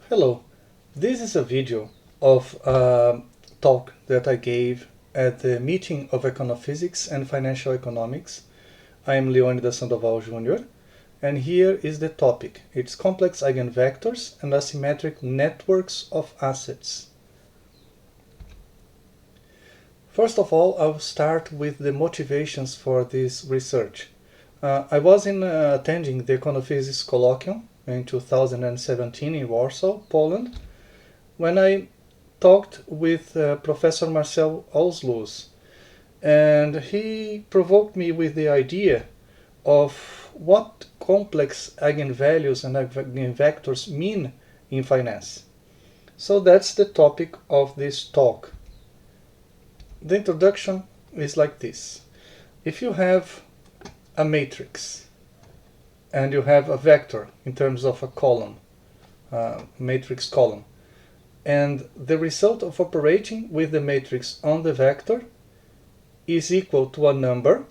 Hello, this is a video of a talk that I gave at the meeting of Econophysics and Financial Economics. I am Leônidas Sandoval Jr. and here is the topic. It's complex eigenvectors and asymmetric networks of assets. First of all, I'll start with the motivations for this research. I was attending the Econophysics colloquium in 2017 in Warsaw, Poland, when I talked with Professor Marcel Auslös, and he provoked me with the idea of what complex eigenvalues and eigenvectors mean in finance. So that's the topic of this talk. The introduction is like this. If you have a matrix and you have a vector in terms of a column, matrix column, and the result of operating with the matrix on the vector is equal to a number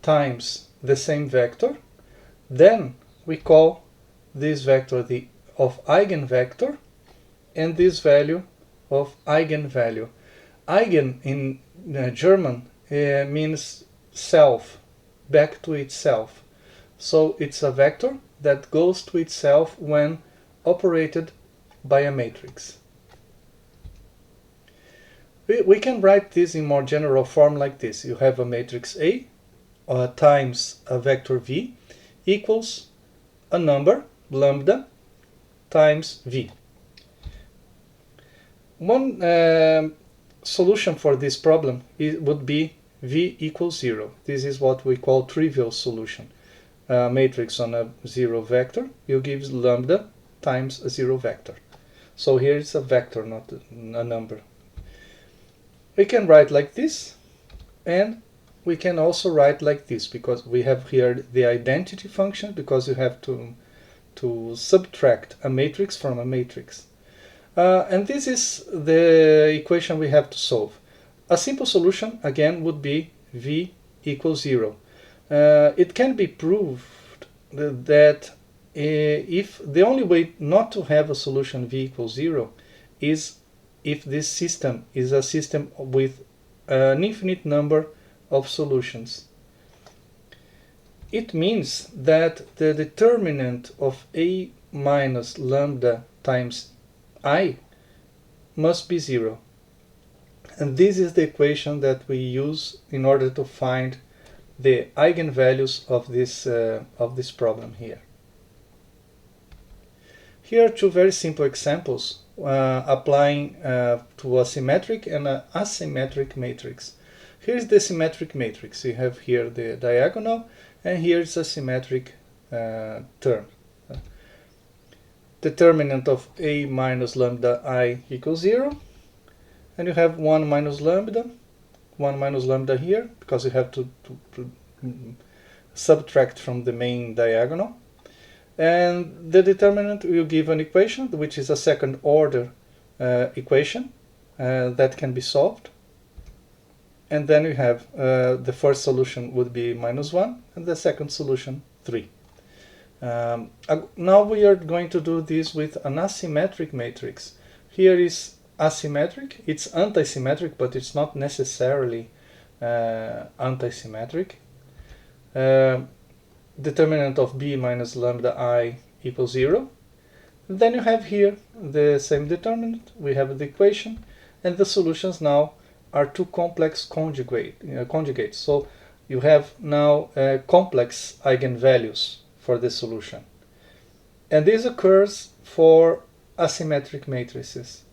times the same vector, then we call this vector the of eigenvector and this value of eigenvalue. Eigen in German means self, back to itself. So it's a vector that goes to itself when operated by a matrix. We can write this in more general form like this. You have a matrix A times a vector V equals a number, lambda, times V. One solution for this problem would be V equals 0. This is what we call trivial solution. Matrix on a zero vector, you give lambda times a zero vector. So here it's a vector, not a number. We can write like this, and we can also write like this, because we have here the identity function, because you have to subtract a matrix from a matrix. And this is the equation we have to solve. A simple solution, again, would be V equals 0. It can be proved that if the only way not to have a solution V equals 0 is if this system is a system with an infinite number of solutions. It means that the determinant of A minus lambda times I must be 0. And this is the equation that we use in order to find the eigenvalues of this problem here. Here are two very simple examples applying to a symmetric and an asymmetric matrix. Here's the symmetric matrix. You have here the diagonal, and here's a symmetric term. Determinant of A minus lambda I equals 0, and you have 1 minus lambda here, because you have to subtract from the main diagonal. And the determinant will give an equation, which is a second order equation that can be solved. And then you have the first solution would be minus 1, and the second solution 3. Now we are going to do this with an asymmetric matrix. Here is asymmetric. It's antisymmetric, but it's not necessarily antisymmetric. Determinant of B minus lambda I equals 0. And then you have here the same determinant. We have the equation, and the solutions now are two complex conjugates. So you have now complex eigenvalues for the solution. And this occurs for asymmetric matrices.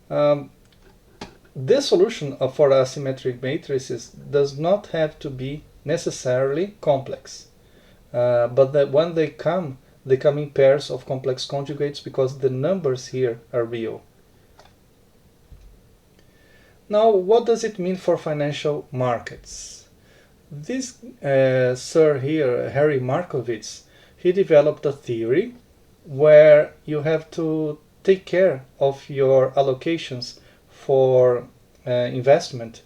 The solution for asymmetric matrices does not have to be necessarily complex, but that when they come in pairs of complex conjugates, because the numbers here are real. Now, what does it mean for financial markets? This sir here, Harry Markowitz, he developed a theory where you have to take care of your allocations for investment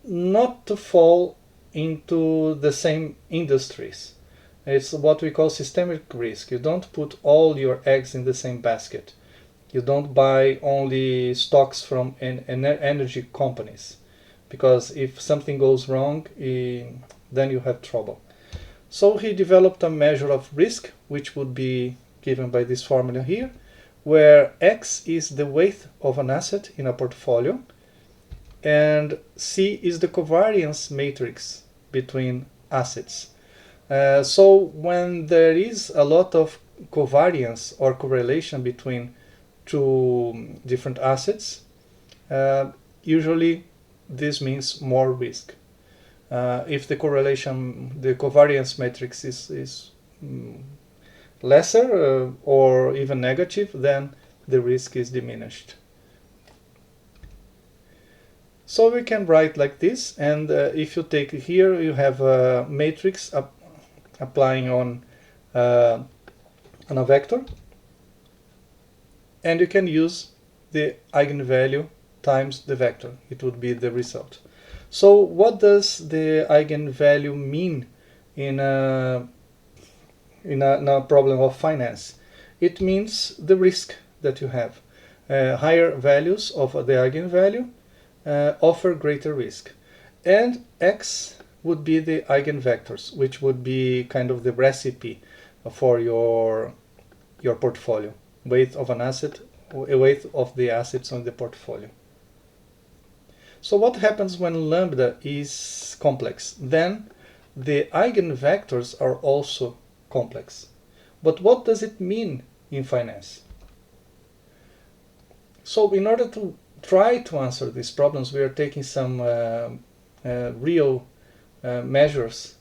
not to fall into the same industries. It's what we call systemic risk. You don't put all your eggs in the same basket. You don't buy only stocks from energy companies, because if something goes wrong, then you have trouble. So he developed a measure of risk, which would be given by this formula here, where X is the weight of an asset in a portfolio, and C is the covariance matrix between assets. So when there is a lot of covariance or correlation between two different assets, usually this means more risk. If the covariance matrix is lesser or even negative, then the risk is diminished. So we can write like this, and if you take here, you have a matrix applying on a vector, and you can use the eigenvalue times the vector. It would be the result. So what does the eigenvalue mean in a problem of finance? It means the risk that you have. Higher values of the eigenvalue offer greater risk. And X would be the eigenvectors, which would be kind of the recipe for your portfolio. Weight of an asset, weight of the assets on the portfolio. So what happens when lambda is complex? Then the eigenvectors are also complex. But what does it mean in finance? So in order to try to answer these problems, we are taking some real measures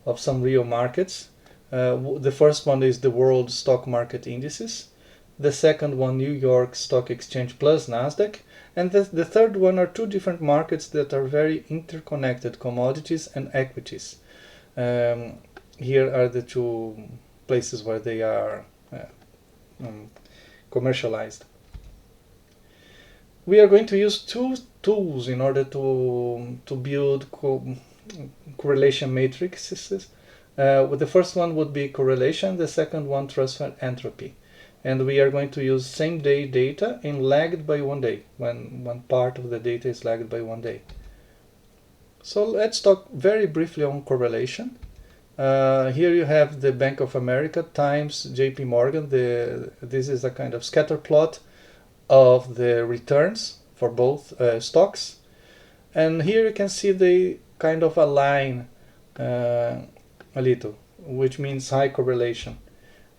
of some real markets. The first one is the world stock market indices. The second one, New York Stock Exchange plus Nasdaq. And the third one are two different markets that are very interconnected, commodities and equities. Here are the two places where they are commercialized. We are going to use two tools in order to build correlation matrices. The first one would be correlation, the second one transfer entropy. And we are going to use same day data and lagged by 1 day, when one part of the data is lagged by 1 day. So let's talk very briefly on correlation. Here you have the Bank of America times JP Morgan. This is a kind of scatter plot of the returns for both stocks. And here you can see they kind of align a little, which means high correlation.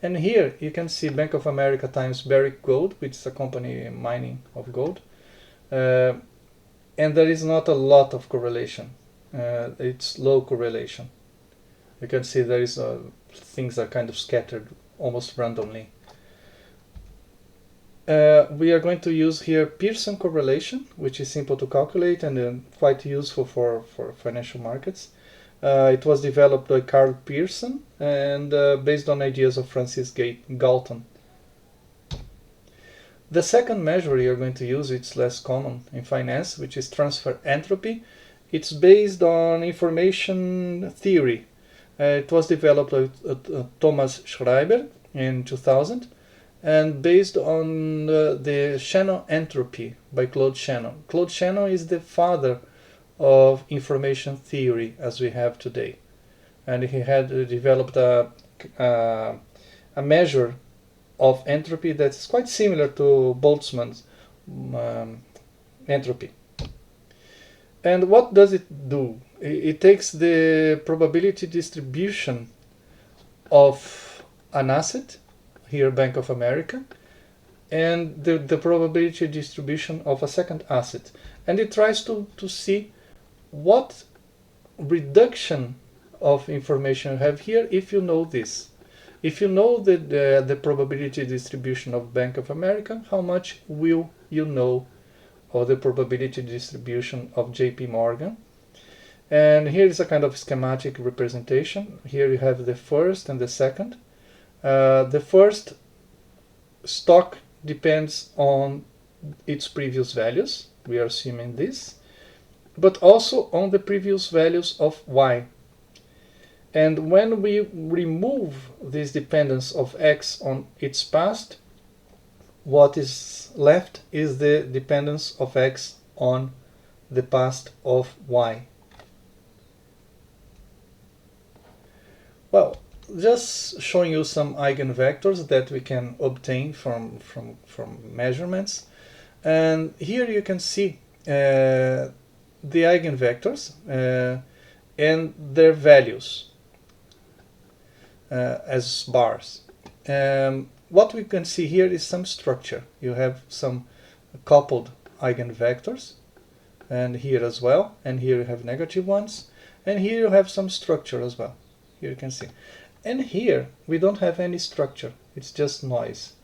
And here you can see Bank of America times Barrick Gold, which is a company mining of gold. And there is not a lot of correlation. It's low correlation. You can see there is things are kind of scattered almost randomly. We are going to use here Pearson correlation, which is simple to calculate and quite useful for financial markets. It was developed by Carl Pearson and based on ideas of Francis Galton. The second measure we are going to use, it's less common in finance, which is transfer entropy. It's based on information theory. It was developed by Thomas Schreiber in 2000 and based on the Shannon entropy by Claude Shannon. Claude Shannon is the father of information theory as we have today, and he had developed a measure of entropy that's quite similar to Boltzmann's entropy. And what does it do? It takes the probability distribution of an asset, here Bank of America, and the probability distribution of a second asset, and it tries to see what reduction of information you have here if you know this. If you know the probability distribution of Bank of America, how much will you know of the probability distribution of JP Morgan? And here is a kind of schematic representation. Here you have the first and the second. The first stock depends on its previous values. We are assuming this. But also on the previous values of y. And when we remove this dependence of x on its past, what is left is the dependence of x on the past of y. Well, just showing you some eigenvectors that we can obtain from measurements. And here you can see the eigenvectors and their values as bars. What we can see here is some structure. You have some coupled eigenvectors, and here as well, and here you have negative ones, and here you have some structure as well. Here you can see. And here we don't have any structure, it's just noise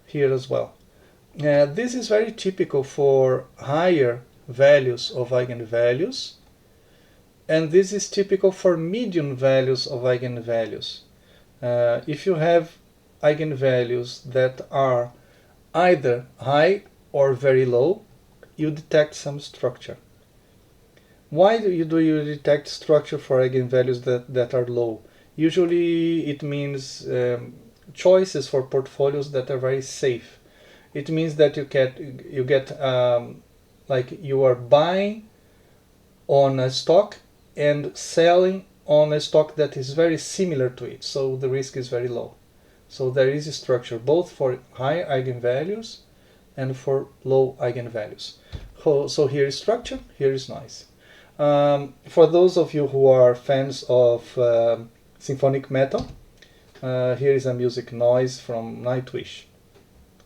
here as well. This is very typical for higher values of eigenvalues, and this is typical for medium values of eigenvalues. If you have eigenvalues that are either high or very low, you detect some structure. Why do you detect structure for eigenvalues that are low? Usually it means choices for portfolios that are very safe. It means that you get like you are buying on a stock and selling on a stock that is very similar to it, so the risk is very low. So there is a structure both for high eigenvalues and for low eigenvalues. So here is structure, here is noise. For those of you who are fans of symphonic metal, here is a music noise from Nightwish.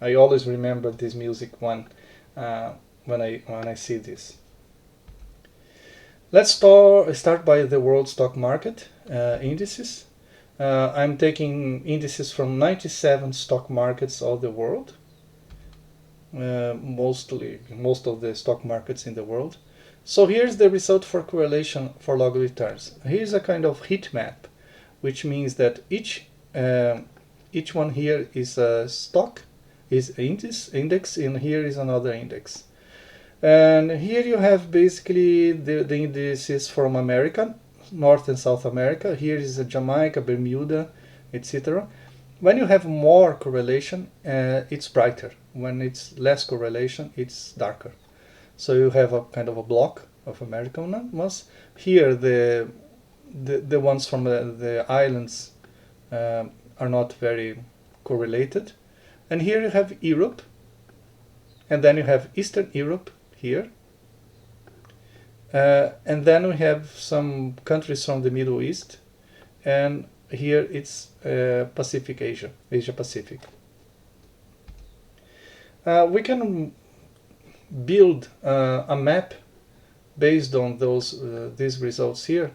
I always remember this music when I see this. Let's start by the world stock market indices. I'm taking indices from 97 stock markets all the world, most of the stock markets in the world. So here's the result for correlation for log returns. Here's a kind of heat map, which means that each one here is a stock, is an index, and here is another index. And here you have basically the indices from America, North and South America. Here is Jamaica, Bermuda, etc. When you have more correlation, it's brighter. When it's less correlation, it's darker. So you have a kind of a block of American ones. Here the ones from the islands are not very correlated. And here you have Europe, and then you have Eastern Europe here. And then we have some countries from the Middle East, and here it's Pacific Asia Pacific. We can build a map based on these results here,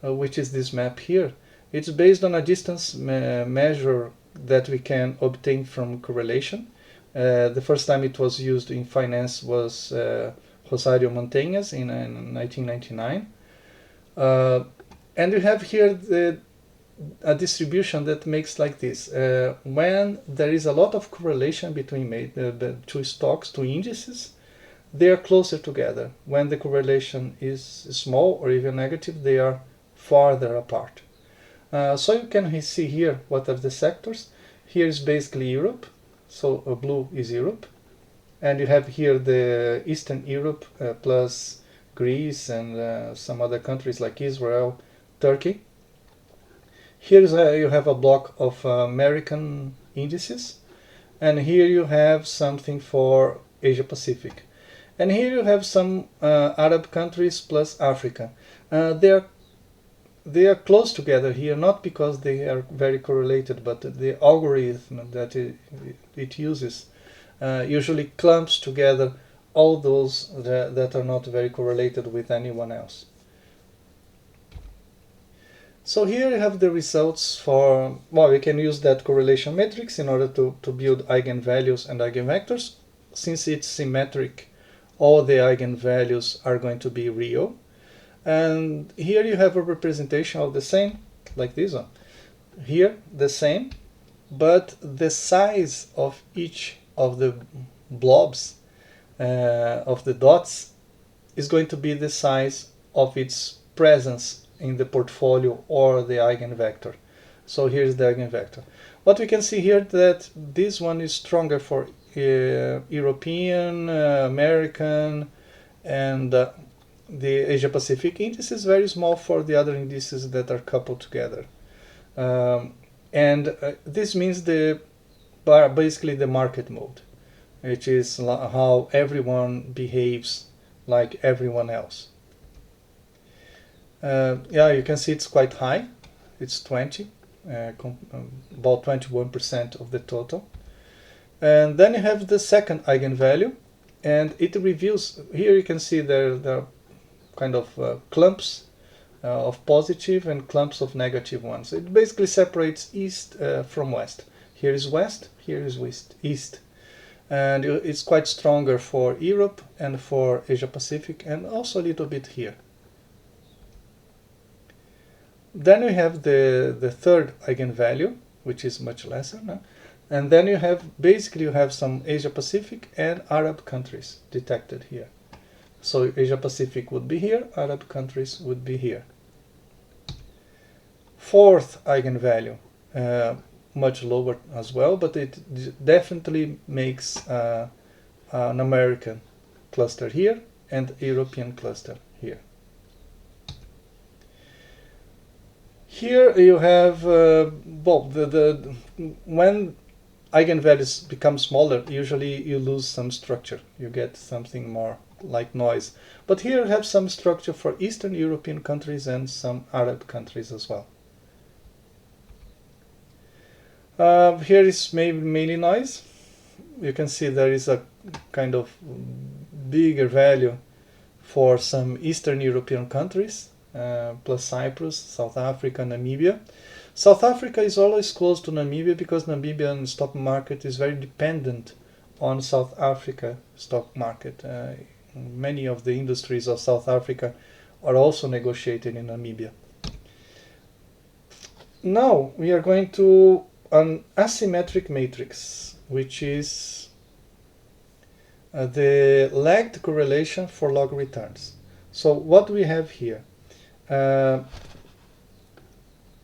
which is this map here. It's based on a distance measure that we can obtain from correlation. The first time it was used in finance was Rosario Montañez in 1999. And we have here a distribution that makes like this. When there is a lot of correlation between the two stocks, two indices, they are closer together. When the correlation is small or even negative, they are farther apart. So you can see here what are the sectors. Here is basically Europe, so blue is Europe. And you have here the Eastern Europe plus Greece and some other countries like Israel, Turkey. Here you have a block of American indices, and here you have something for Asia Pacific. And here you have some Arab countries plus Africa. They are close together here, not because they are very correlated, but the algorithm that it uses usually clumps together all those that are not very correlated with anyone else. So here you have the results for, well, we can use that correlation matrix in order to build eigenvalues and eigenvectors. Since it's symmetric, all the eigenvalues are going to be real. And here you have a representation of the same, like this one. Here, the same, but the size of each of the blobs, of the dots, is going to be the size of its presence in the portfolio or the eigenvector. So here's the eigenvector. What we can see here that this one is stronger for European, American, and the Asia Pacific indices, very small for the other indices that are coupled together. And this means basically the market mode, which is how everyone behaves like everyone else. Yeah, you can see it's quite high. It's 20, about 21% of the total. And then you have the second eigenvalue, and it reveals, here you can see there are kind of clumps of positive and clumps of negative ones. It basically separates east from west. Here is west, here is east. And it's quite stronger for Europe and for Asia Pacific, and also a little bit here. Then we have the third eigenvalue, which is much lesser, no? And then you have some Asia Pacific and Arab countries detected here. So Asia Pacific would be here, Arab countries would be here. Fourth eigenvalue, much lower as well, but it definitely makes an American cluster here and European cluster here. Here you have, when eigenvalues become smaller, usually you lose some structure. You get something more like noise. But here you have some structure for Eastern European countries and some Arab countries as well. Here is mainly noise. You can see there is a kind of bigger value for some Eastern European countries, plus Cyprus, South Africa, Namibia. South Africa is always close to Namibia because Namibian stock market is very dependent on South Africa stock market. Many of the industries of South Africa are also negotiated in Namibia. Now we are going to an asymmetric matrix, which is the lagged correlation for log returns. So what we have here,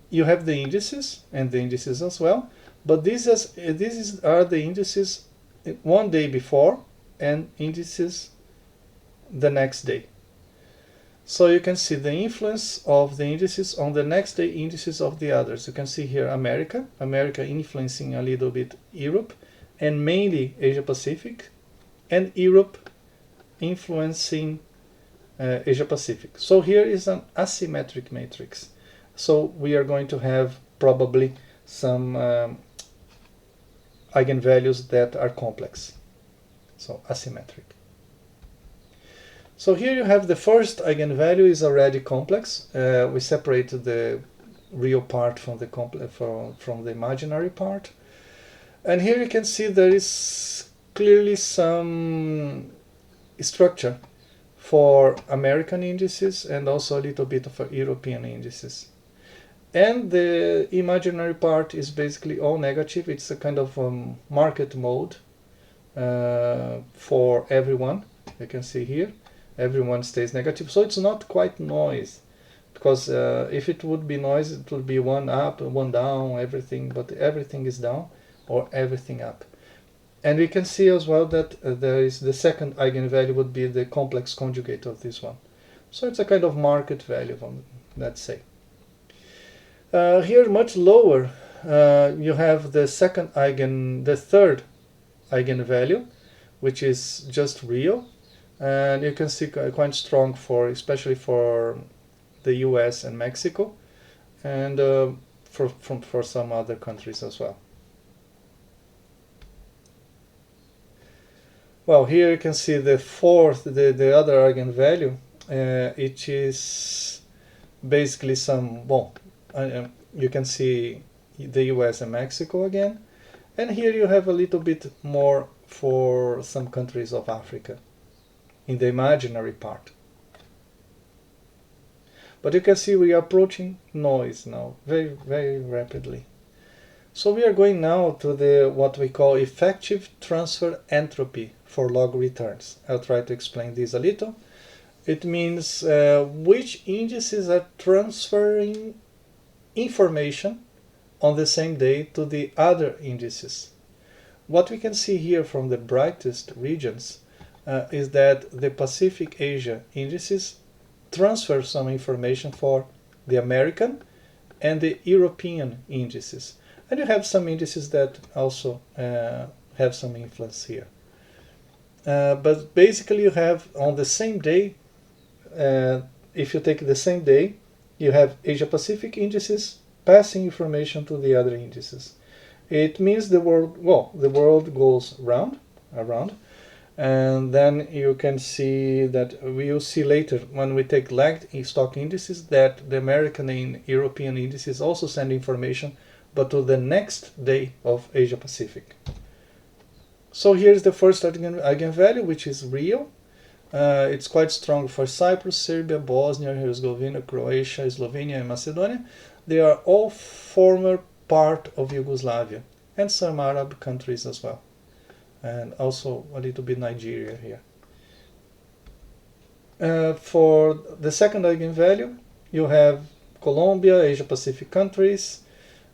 you have the indices and the indices as well, but these are the indices one day before and indices the next day. So you can see the influence of the indices on the next day indices of the others. You can see here America influencing a little bit Europe, and mainly Asia Pacific, and Europe influencing Asia Pacific. So here is an asymmetric matrix. So we are going to have probably some eigenvalues that are complex. So asymmetric. So here you have the first eigenvalue is already complex. We separated the real part from the imaginary part. And here you can see there is clearly some structure for American indices and also a little bit of European indices. And the imaginary part is basically all negative. It's a kind of market mode for everyone. You can see here, everyone stays negative. So it's not quite noise, because if it would be noise, it would be one up, one down, everything, but everything is down or everything up. And we can see as well that there is the second eigenvalue would be the complex conjugate of this one. So it's a kind of market value, let's say. Here much lower, you have the third eigenvalue, which is just real, and you can see quite strong especially for the US and Mexico, and for some other countries as well. Well, here you can see the other eigenvalue, which is basically you can see the US and Mexico again, and here you have a little bit more for some countries of Africa in the imaginary part. But you can see we are approaching noise now very, very rapidly. So we are going now to what we call effective transfer entropy for log returns. I'll try to explain this a little. It means which indices are transferring information on the same day to the other indices. What we can see here from the brightest regions is that the Pacific Asia indices transfer some information for the American and the European indices. And you have some indices that also have some influence here. But basically you have on the same day, if you take the same day, you have Asia Pacific indices passing information to the other indices. It means the world goes around, and then you can see that we will see later when we take lagged stock indices that the American and European indices also send information, but to the next day of Asia Pacific. So here's the first eigenvalue, which is real. It's quite strong for Cyprus, Serbia, Bosnia, Herzegovina, Croatia, Slovenia, and Macedonia. They are all former part of Yugoslavia, and some Arab countries as well, and also a little bit Nigeria here. For the second eigenvalue, you have Colombia, Asia Pacific countries,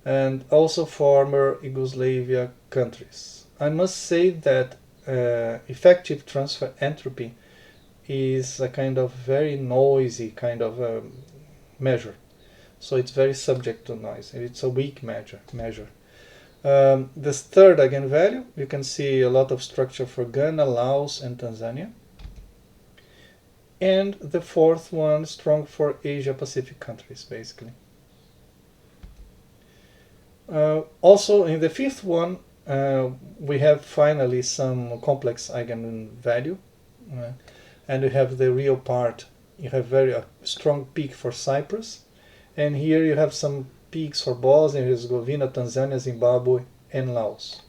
and also former Yugoslavia countries. I must say that effective transfer entropy is a kind of very noisy kind of measure. So it's very subject to noise. It's a weak measure. This third eigenvalue, you can see a lot of structure for Ghana, Laos, and Tanzania. And the fourth one, strong for Asia Pacific countries, basically. Also, in the fifth one, we have finally some complex eigenvalue. And we have the real part. You have very strong peak for Cyprus. And here you have some peaks for Bosnia, Herzegovina, Tanzania, Zimbabwe, and Laos.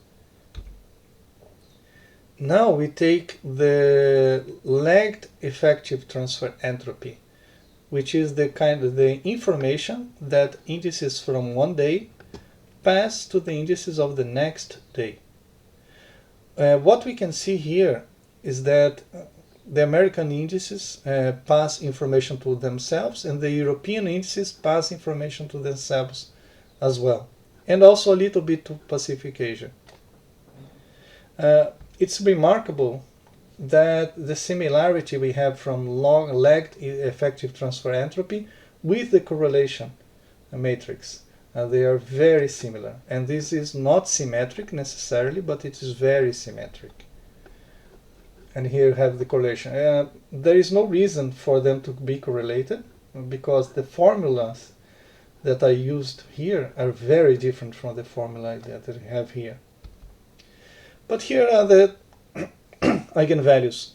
Now we take the lagged effective transfer entropy, which is the information that indices from one day pass to the indices of the next day. What we can see here is that the American indices pass information to themselves, and the European indices pass information to themselves as well, and also a little bit to Pacific Asia. It's remarkable that the similarity we have from lagged effective transfer entropy with the correlation matrix. They are very similar, and this is not symmetric necessarily, but it is very symmetric. And here you have the correlation. There is no reason for them to be correlated, because the formulas that I used here are very different from the formula that I have here. But here are the eigenvalues.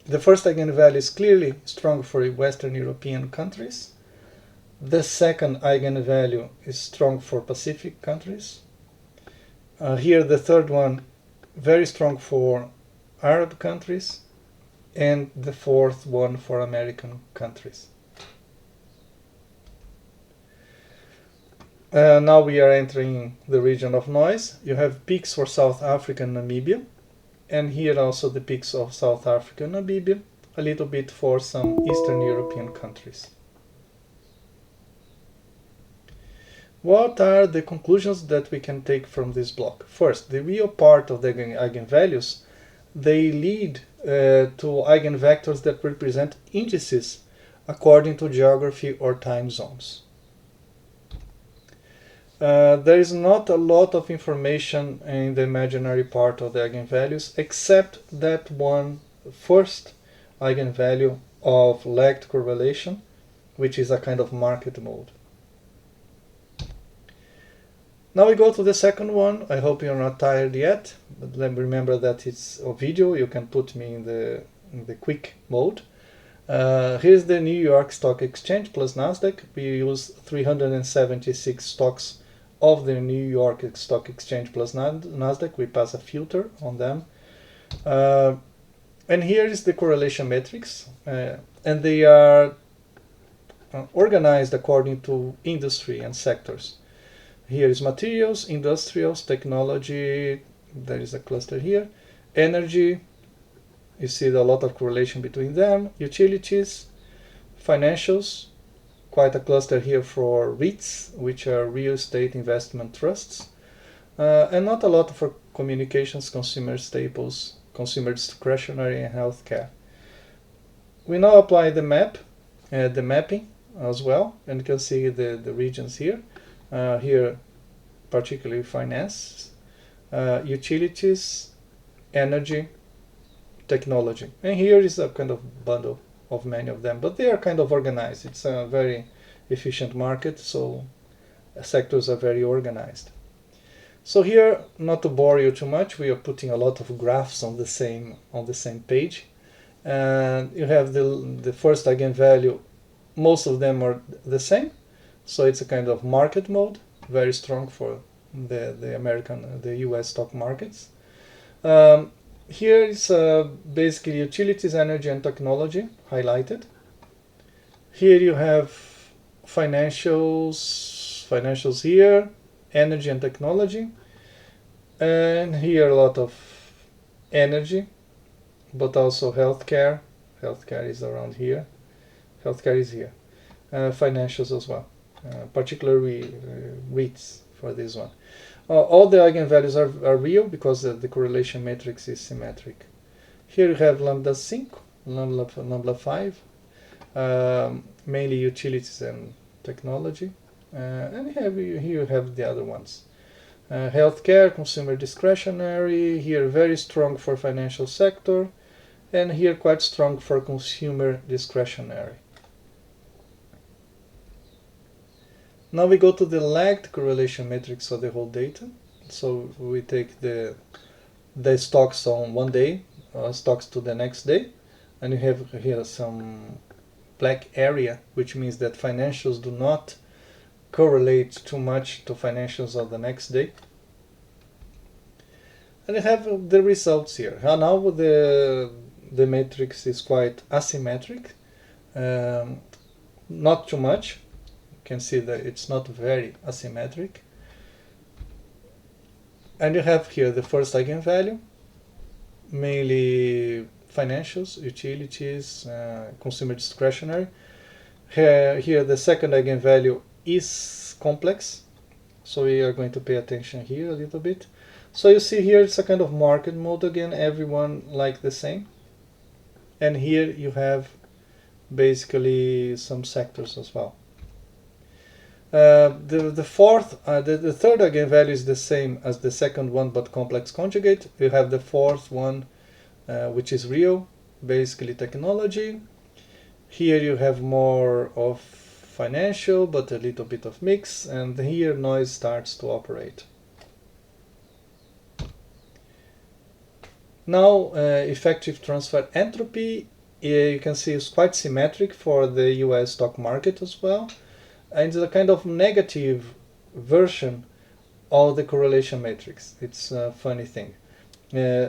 The first eigenvalue is clearly strong for Western European countries. The second eigenvalue is strong for Pacific countries. Here the third one, very strong for Arab countries, and the fourth one for American countries. Now we are entering the region of noise. You have peaks for South Africa and Namibia, and here also the peaks of South Africa and Namibia, a little bit for some Eastern European countries. What are the conclusions that we can take from this block? First, the real part of the eigenvalues, they lead to eigenvectors that represent indices according to geography or time zones. There is not a lot of information in the imaginary part of the eigenvalues, except that one first eigenvalue of lagged correlation, which is a kind of market mode. Now we go to the second one. I hope you're not tired yet, but let me remember that it's a video. You can put me in the quick mode. Here's the New York Stock Exchange plus Nasdaq. We use 376 stocks of the New York Stock Exchange plus Nasdaq. We pass a filter on them. And here is the correlation matrix. And they are organized according to industry and sectors. Here is materials, industrials, technology, there is a cluster here, energy, you see a lot of correlation between them, utilities, financials, quite a cluster here for REITs, which are real estate investment trusts, and not a lot for communications, consumer staples, consumer discretionary, and healthcare. We now apply the mapping as well, and you can see the regions here. Here, particularly finance, utilities, energy, technology. And here is a kind of bundle of many of them, but they are kind of organized. It's a very efficient market, so sectors are very organized. So here, not to bore you too much, we are putting a lot of graphs on the same page. And you have the first eigenvalue, most of them are the same. So it's a kind of market mode, very strong for the US stock markets. Here is basically utilities, energy, and technology highlighted. Here you have financials here, energy and technology, and here a lot of energy, but also healthcare. Healthcare is around here. Healthcare is here. Financials as well, particularly REITs for this one. All the eigenvalues are real because the correlation matrix is symmetric. Here you have lambda 5, lambda 5, mainly utilities and technology, and here you have the other ones. Healthcare, consumer discretionary, here very strong for financial sector, and here quite strong for consumer discretionary. Now we go to the lagged correlation matrix of the whole data. So we take the stocks on one day, stocks to the next day, and you have here some black area, which means that financials do not correlate too much to financials of the next day. And you have the results here. Now the matrix is quite asymmetric, not too much. Can see that it's not very asymmetric. And you have here the first eigenvalue, mainly financials, utilities, consumer discretionary. Here the second eigenvalue is complex, so we are going to pay attention here a little bit. So you see here it's a kind of market mode again, everyone like the same. And here you have basically some sectors as well. The third eigenvalue is the same as the second one, but complex conjugate. You have the fourth one, which is real, basically technology. Here you have more of financial, but a little bit of mix, and here noise starts to operate. Now, effective transfer entropy, you can see is quite symmetric for the US stock market as well. And it's a kind of negative version of the correlation matrix. It's a funny thing.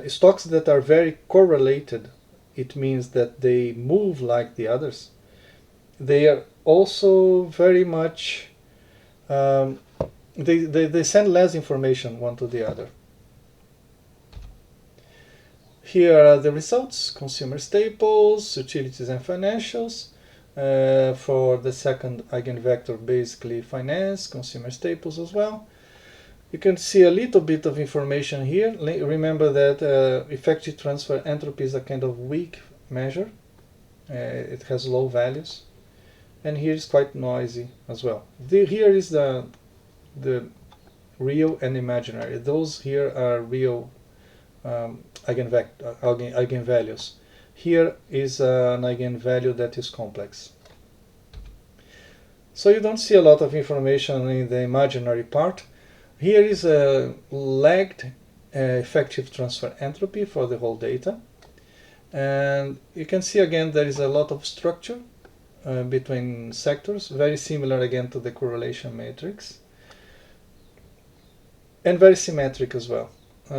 Stocks that are very correlated, it means that they move like the others. They are also very much, they send less information one to the other. Here are the results, consumer staples, utilities and financials. For the second eigenvector, basically finance, consumer staples as well. You can see a little bit of information here. Remember that effective transfer entropy is a kind of weak measure. It has low values. And here is quite noisy as well. Here is the real and imaginary. Those here are real eigenvalues. Here is an eigenvalue that is complex. So you don't see a lot of information in the imaginary part. Here is a lagged effective transfer entropy for the whole data. And you can see again there is a lot of structure between sectors, very similar again to the correlation matrix. And very symmetric as well.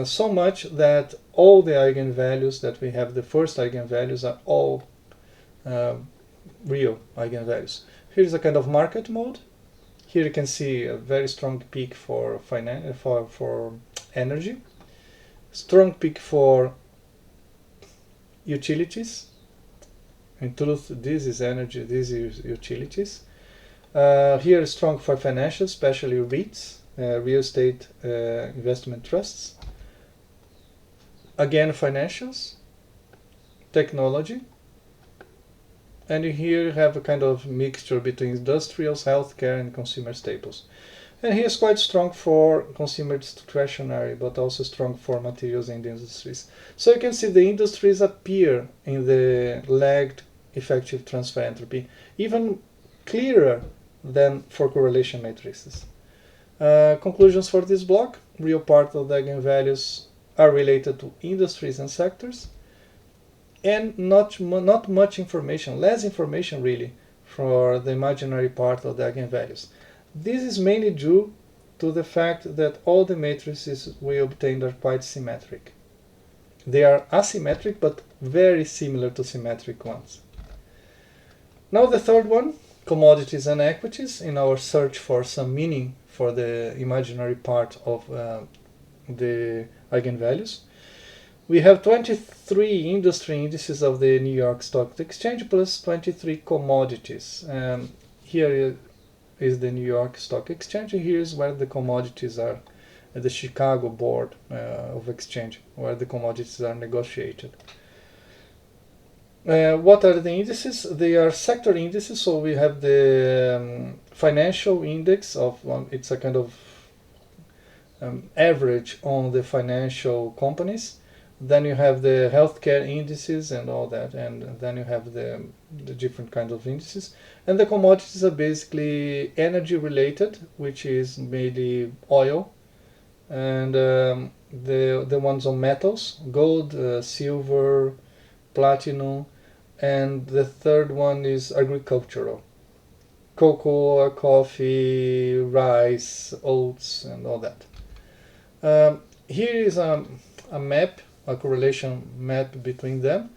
So much that all the eigenvalues that we have, the first eigenvalues, are all real eigenvalues. Here's a kind of market mode. Here you can see a very strong peak for energy, strong peak for utilities. In truth, this is energy, this is utilities. Here strong for financial, especially REITs, real estate investment trusts. Again, financials, technology, and here you have a kind of mixture between industrials, healthcare, and consumer staples. And he is quite strong for consumer discretionary, but also strong for materials and industries. So you can see the industries appear in the lagged effective transfer entropy, even clearer than for correlation matrices. Conclusions for this block: real part of the eigenvalues are related to industries and sectors, and not much information, less information really, for the imaginary part of the eigenvalues. This is mainly due to the fact that all the matrices we obtained are quite symmetric. They are asymmetric, but very similar to symmetric ones. Now the third one, commodities and equities, in our search for some meaning for the imaginary part of the eigenvalues. We have 23 industry indices of the New York Stock Exchange plus 23 commodities. Here is the New York Stock Exchange. Here is where the commodities are, the Chicago Board of Exchange, where the commodities are negotiated. What are the indices? They are sector indices, so we have the financial index of, it's a kind of average on the financial companies. Then you have the healthcare indices and all that, and then you have the different kinds of indices. And the commodities are basically energy related, which is mainly oil, and the ones on metals, gold, silver, platinum, and the third one is agricultural, cocoa, coffee, rice, oats, and all that. Here is a map, a correlation map between them.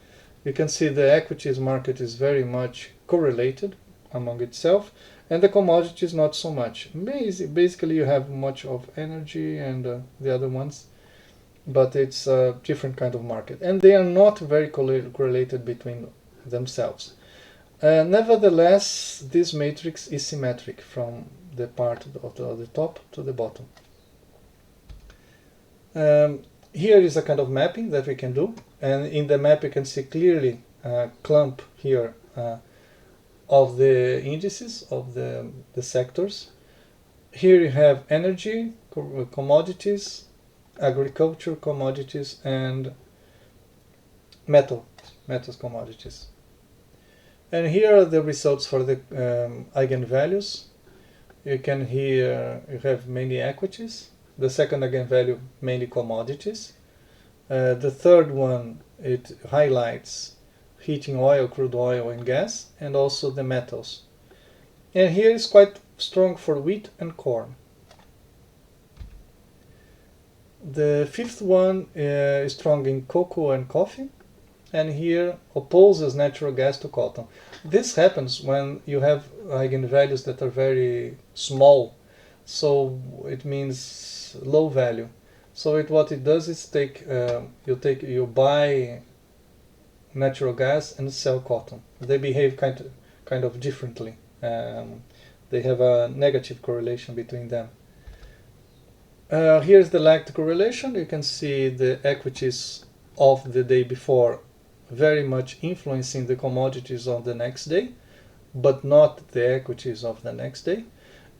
You can see the equities market is very much correlated among itself, and the commodities not so much. Basically you have much of energy and the other ones, but it's a different kind of market, and they are not very correlated between themselves. Nevertheless, this matrix is symmetric from the part of the top to the bottom. Here is a kind of mapping that we can do, and in the map you can see clearly a clump here of the indices of the sectors. Here you have energy, commodities, agriculture commodities, and metals commodities. And here are the results for the eigenvalues. You can here you have mainly equities. The second eigenvalue mainly commodities. The third one, it highlights heating oil, crude oil and gas, and also the metals. And here is quite strong for wheat and corn. The fifth one is strong in cocoa and coffee, and here opposes natural gas to cotton. This happens when you have eigenvalues that are very small, so it means low value. So what it does is you buy natural gas and sell cotton. They behave kind of differently. They have a negative correlation between them. Here's the lagged correlation. You can see the equities of the day before very much influencing the commodities on the next day, but not the equities of the next day.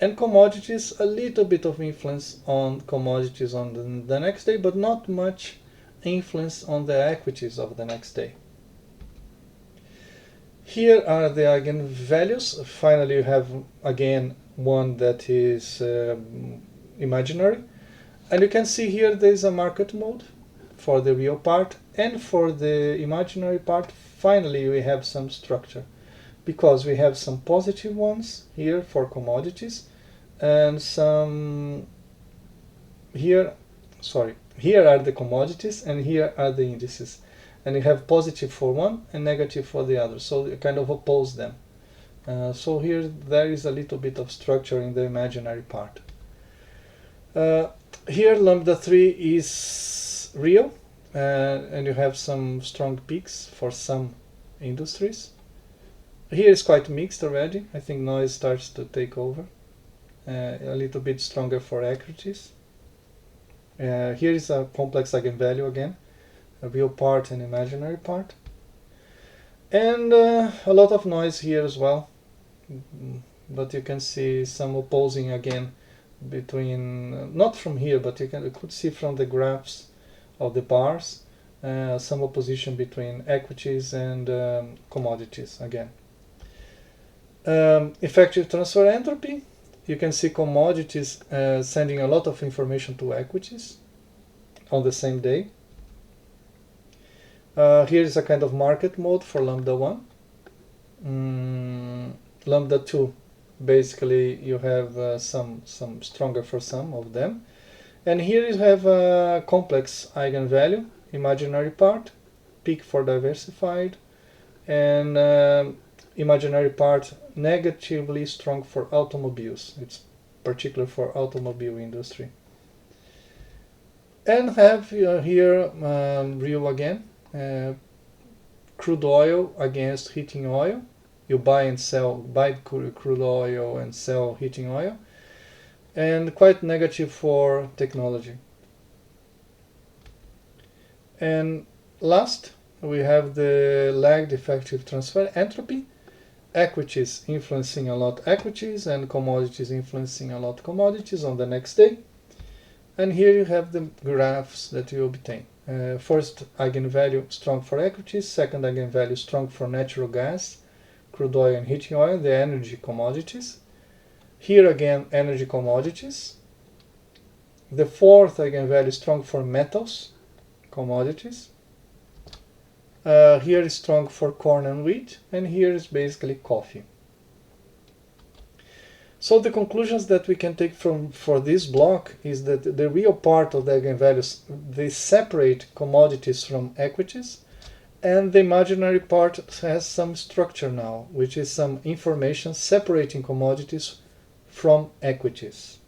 And commodities, a little bit of influence on commodities on the next day, but not much influence on the equities of the next day. Here are the eigenvalues. Finally, you have again one that is imaginary. And you can see here there is a market mode for the real part, and for the imaginary part, finally we have some structure, because we have some positive ones here for commodities, and some here are the commodities, and here are the indices, and you have positive for one and negative for the other, so you kind of oppose them. So here there is a little bit of structure in the imaginary part. Here lambda 3 is real, and you have some strong peaks for some industries. Here is quite mixed already. I think noise starts to take over. a little bit stronger for equities. Here is a complex eigenvalue again, a real part and imaginary part. And a lot of noise here as well, but you can see some opposing again between, not from here, but you could see from the graphs of the bars, some opposition between equities and commodities again. Effective transfer entropy, you can see commodities sending a lot of information to equities on the same day. Here is a kind of market mode for lambda 1. Lambda 2, basically you have some stronger for some of them. And here you have a complex eigenvalue, imaginary part, peak for diversified, and imaginary part negatively strong for automobiles. It's particular for automobile industry. And have here real again, crude oil against heating oil. You buy and sell, buy crude oil and sell heating oil. And quite negative for technology. And last, we have the lagged effective transfer entropy. Equities influencing a lot equities and commodities influencing a lot commodities on the next day. And here you have the graphs that you obtain. First eigenvalue strong for equities, second eigenvalue strong for natural gas, crude oil and heating oil, the energy commodities. Here again energy commodities. The fourth eigenvalue strong for metals, commodities. Here is strong for corn and wheat, and here is basically coffee. So the conclusions that we can take for this block is that the real part of the eigenvalues, they separate commodities from equities, and the imaginary part has some structure now, which is some information separating commodities from equities.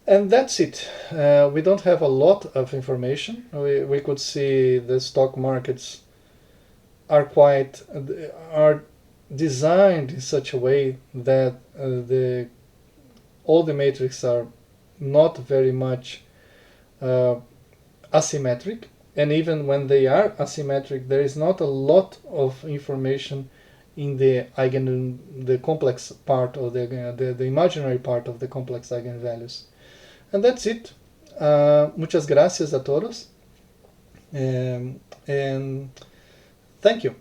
And that's it. We don't have a lot of information. We could see the stock markets are designed in such a way that all the matrices are not very much asymmetric, and even when they are asymmetric, there is not a lot of information in the complex part of the imaginary part of the complex eigenvalues. And that's it. Muchas gracias a todos. And thank you.